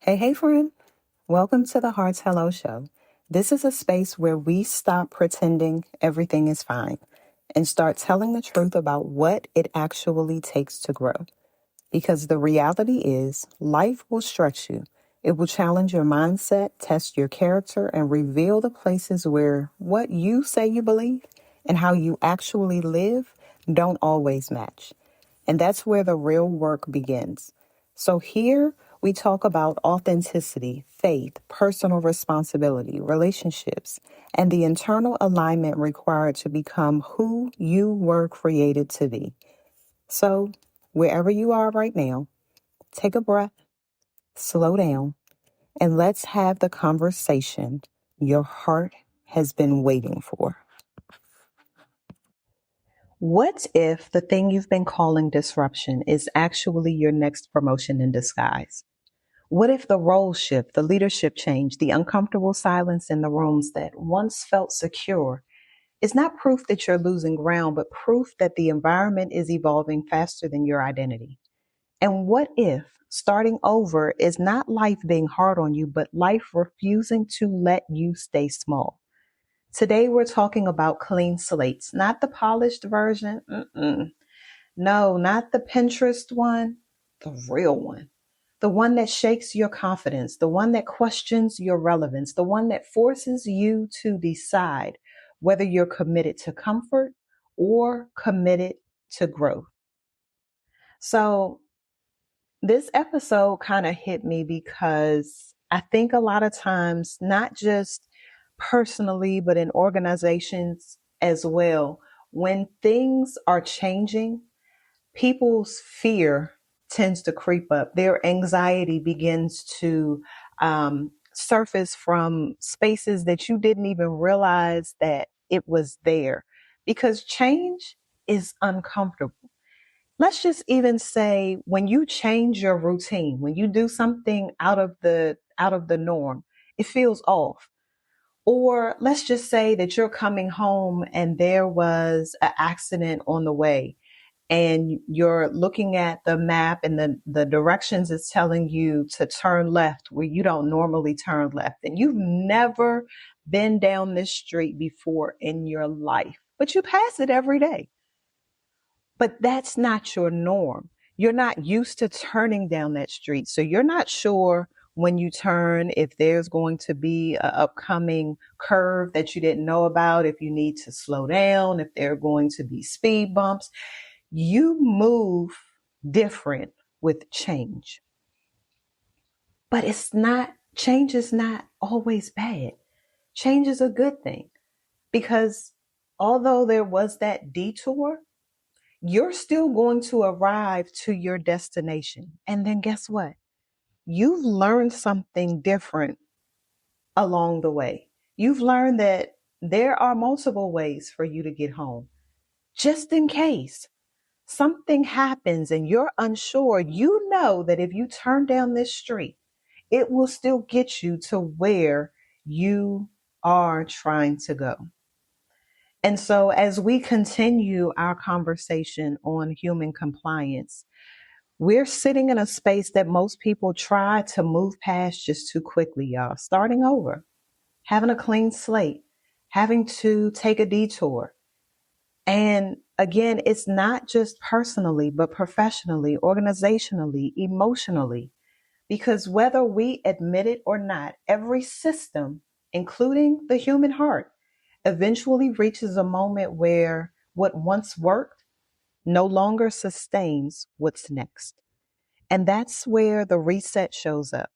Hey, friend. Welcome to the Hearts Hello Show. This is a space where we stop pretending everything is fine and start telling the truth about what it actually takes to grow. Because the reality is, life will stretch you. It will challenge your mindset, test your character, and reveal the places where what you say you believe and how you actually live don't always match. And that's where the real work begins. So here we talk about authenticity, faith, personal responsibility, relationships, and the internal alignment required to become who you were created to be. So wherever you are right now, take a breath, slow down, and let's have the conversation your heart has been waiting for. What if the thing you've been calling disruption is actually your next promotion in disguise? What if the role shift, the leadership change, the uncomfortable silence in the rooms that once felt secure is not proof that you're losing ground, but proof that the environment is evolving faster than your identity? And what if starting over is not life being hard on you, but life refusing to let you stay small? Today, we're talking about clean slates, not the polished version. No, not the Pinterest one, the real one. The one that shakes your confidence, the one that questions your relevance, the one that forces you to decide whether you're committed to comfort or committed to growth. So, this episode kind of hit me because I think a lot of times, not just personally, but in organizations as well, when things are changing, people's fear tends to creep up. Their anxiety begins to surface from spaces that you didn't even realize that it was there because change is uncomfortable. Let's just even say when you change your routine, when you do something out of the norm, it feels off. Or let's just say that you're coming home and there was an accident on the way and you're looking at the map and the directions is telling you to turn left where you don't normally turn left. And you've never been down this street before in your life, but you pass it every day. But that's not your norm. You're not used to turning down that street. So you're not sure when you turn if there's going to be an upcoming curve that you didn't know about, if you need to slow down, if there are going to be speed bumps. You move different with change. But change is not always bad. Change is a good thing because although there was that detour, you're still going to arrive to your destination. And then guess what? You've learned something different along the way. You've learned that there are multiple ways for you to get home, just in case something happens and you're unsure. You know that if you turn down this street, it will still get you to where you are trying to go. And so, as we continue our conversation on human compliance, we're sitting in a space that most people try to move past just too quickly, y'all. Starting over, having a clean slate, having to take a detour. And again, it's not just personally, but professionally, organizationally, emotionally, because whether we admit it or not, every system, including the human heart, eventually reaches a moment where what once worked no longer sustains what's next. And that's where the reset shows up.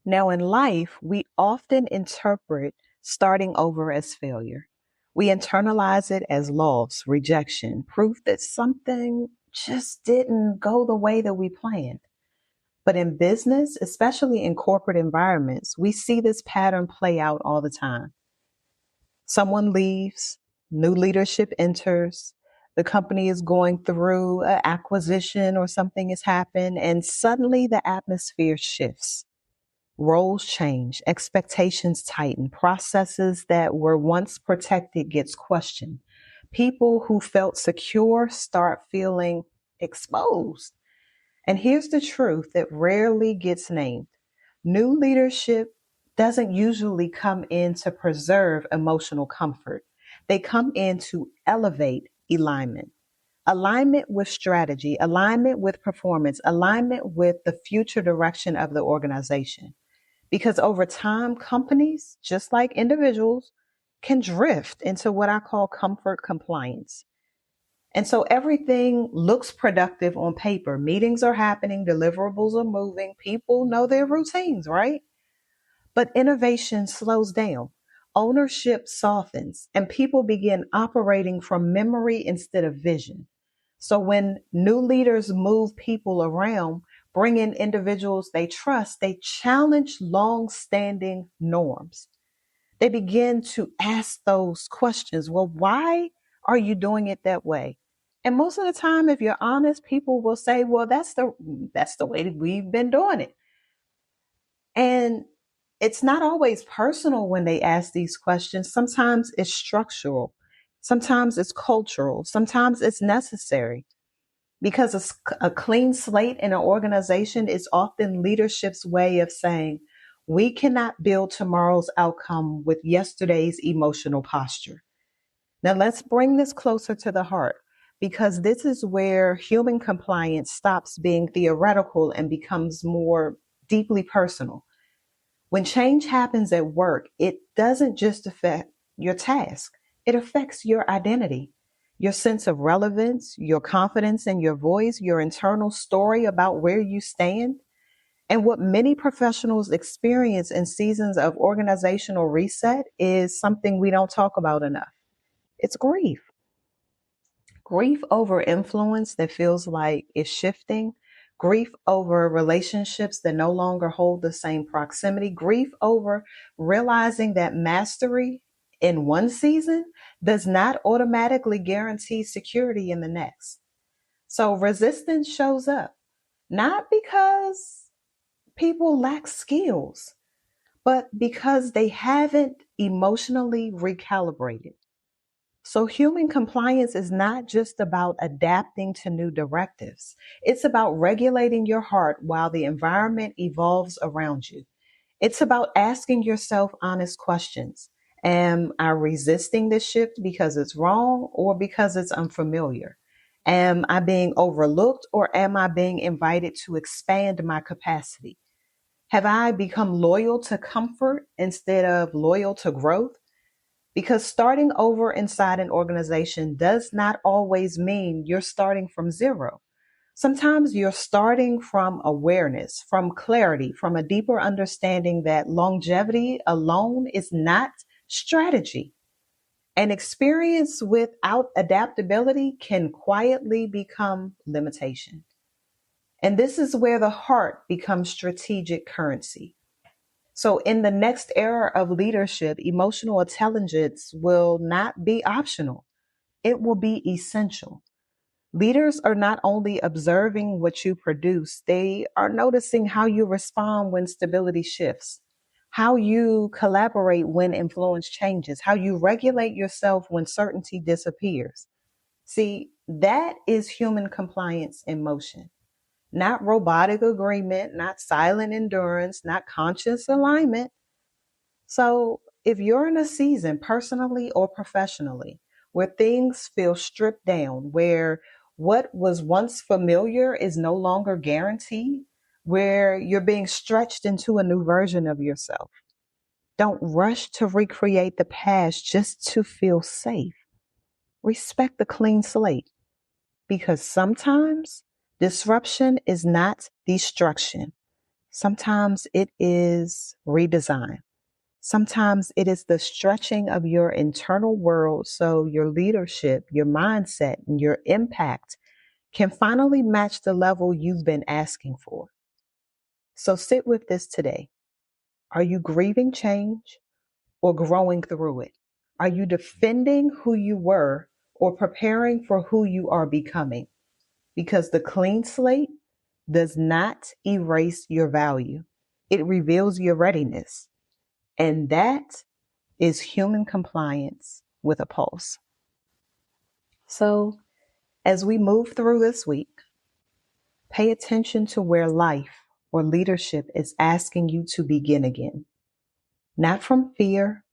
Now, in life, we often interpret starting over as failure. We internalize it as loss, rejection, proof that something just didn't go the way that we planned. But in business, especially in corporate environments, we see this pattern play out all the time. Someone leaves, new leadership enters, the company is going through an acquisition or something has happened, and suddenly the atmosphere shifts. Roles change, expectations tighten, processes that were once protected gets questioned. People who felt secure start feeling exposed. And here's the truth that rarely gets named. New leadership doesn't usually come in to preserve emotional comfort. They come in to elevate alignment. Alignment with strategy, alignment with performance, alignment with the future direction of the organization. Because over time, companies, just like individuals, can drift into what I call comfort compliance. And so everything looks productive on paper. Meetings are happening, deliverables are moving, people know their routines, right? But innovation slows down, ownership softens, and people begin operating from memory instead of vision. So when new leaders move people around, bring in individuals they trust, they challenge long standing norms. They begin to ask those questions. Well, why are you doing it that way? And most of the time, if you're honest, people will say, well, that's the way that we've been doing it. And it's not always personal when they ask these questions. Sometimes it's structural. Sometimes it's cultural. Sometimes it's necessary because a clean slate in an organization is often leadership's way of saying, we cannot build tomorrow's outcome with yesterday's emotional posture. Now let's bring this closer to the heart because this is where human compliance stops being theoretical and becomes more deeply personal. When change happens at work, it doesn't just affect your task, it affects your identity, your sense of relevance, your confidence in your voice, your internal story about where you stand. And what many professionals experience in seasons of organizational reset is something we don't talk about enough. It's grief. Grief over influence that feels like it's shifting, grief over relationships that no longer hold the same proximity, grief over realizing that mastery in one season does not automatically guarantee security in the next. So resistance shows up, not because people lack skills, but because they haven't emotionally recalibrated. So, human compliance is not just about adapting to new directives. It's about regulating your heart while the environment evolves around you. It's about asking yourself honest questions. Am I resisting this shift because it's wrong or because it's unfamiliar? Am I being overlooked or am I being invited to expand my capacity? Have I become loyal to comfort instead of loyal to growth? Because starting over inside an organization does not always mean you're starting from zero. Sometimes you're starting from awareness, from clarity, from a deeper understanding that longevity alone is not strategy. An experience without adaptability can quietly become limitation. And this is where the heart becomes strategic currency. So, in the next era of leadership, emotional intelligence will not be optional, it will be essential. Leaders are not only observing what you produce, they are noticing how you respond when stability shifts, how you collaborate when influence changes, how you regulate yourself when certainty disappears. See, that is human compliance in motion, not robotic agreement, not silent endurance, not conscious alignment. So, if you're in a season, personally or professionally, where things feel stripped down, where what was once familiar is no longer guaranteed, where you're being stretched into a new version of yourself, don't rush to recreate the past just to feel safe. Respect the clean slate because sometimes disruption is not destruction, sometimes it is redesign. Sometimes it is the stretching of your internal world so your leadership, your mindset, and your impact can finally match the level you've been asking for. So sit with this today. Are you grieving change or growing through it? Are you defending who you were or preparing for who you are becoming? Because the clean slate does not erase your value, it reveals your readiness. And that is human compliance with a pulse. So, as we move through this week, Pay attention to where life or leadership is asking you to begin again. Not from fear,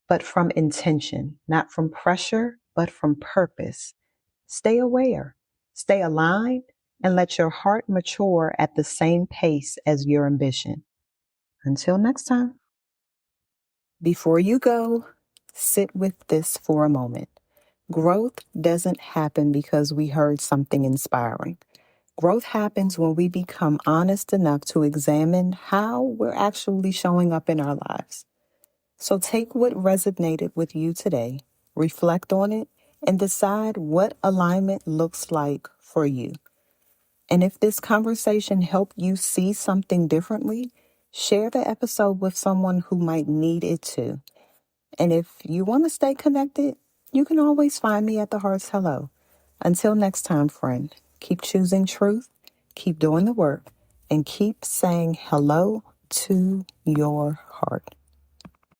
but from intention. Not from pressure, but from purpose. Stay aware, stay aligned, and let your heart mature at the same pace as your ambition. Until next time. Before you go, sit with this for a moment. Growth doesn't happen because we heard something inspiring. Growth happens when we become honest enough to examine how we're actually showing up in our lives. So take what resonated with you today, reflect on it, and decide what alignment looks like for you. And if this conversation helped you see something differently, share the episode with someone who might need it too. And if you want to stay connected, you can always find me at the Heart's Hello. Until next time, friend, keep choosing truth, keep doing the work, and keep saying hello to your heart.